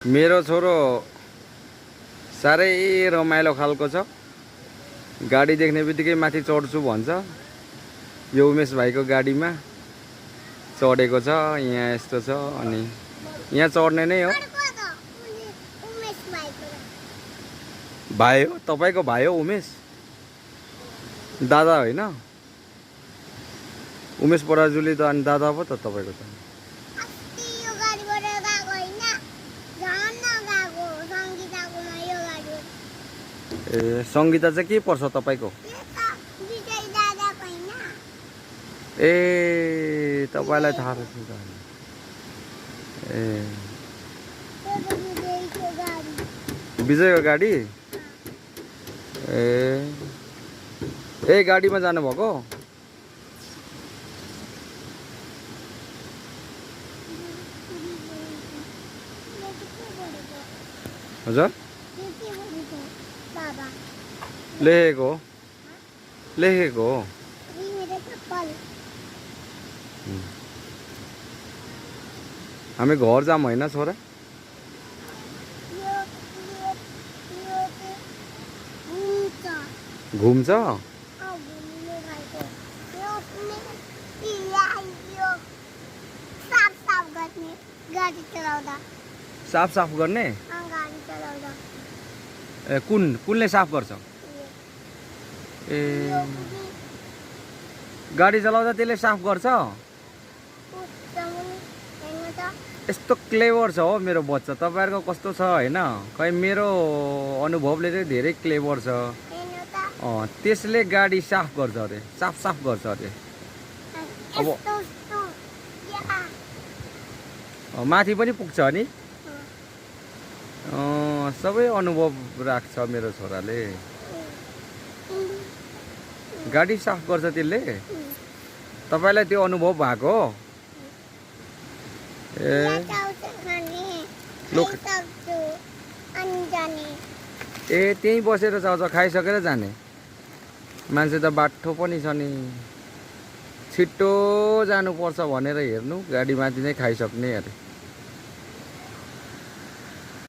मेरो छोरो साह्रै रमाइलो खालको छ। गाडी देख्ने बित्तिकै माथि चढ्छु भन्छ। यो उमेश भाइको गाडीमा चढेको छ। यहाँ यस्तो छ अनि यहाँ चढ्ने नै हो। भाइ हो, तपाईको भाइ हो उमेश, दादा होइन। उमेश पराजुली त अनि दादा पो त तपाईको त। ए संगीता चाहिँ के पर्छ तपाईको? ए तपाईलाई थाहा रहेछ त। ए विजयको गाडी? ए गाडीमा जानु भएको? हजुर लेखेको लेखेको हामी घर जाम होइन छोरा? घुम्छ? साफ साफ गर्ने? ए कुनले साफ गर्छ? ए गाडी चलाउँदा त्यसले साफ गर्छ? यस्तो क्लेभर छ हो मेरो बच्चा। तपाईहरुको कस्तो छ हैन? खै मेरो अनुभवले चाहिँ धेरै क्लेभर छ। त्यसले गाडी साफ गर्छ अरे, साफ गर्छ अरे। अब माथि पनि पुग्छ नि। सबै अनुभव राख्छ मेरो छोराले। गाडी साफ गर्छ त्यसले? तपाईलाई त्यो अनुभव भएको हो? ए त्यही बसेर चाउँछ, खाइसकेर जाने मान्छे त बाठो पनि छ नि। छिट्टो जानुपर्छ भनेर हेर्नु, गाडी माथि नै खाइसक्ने अरे।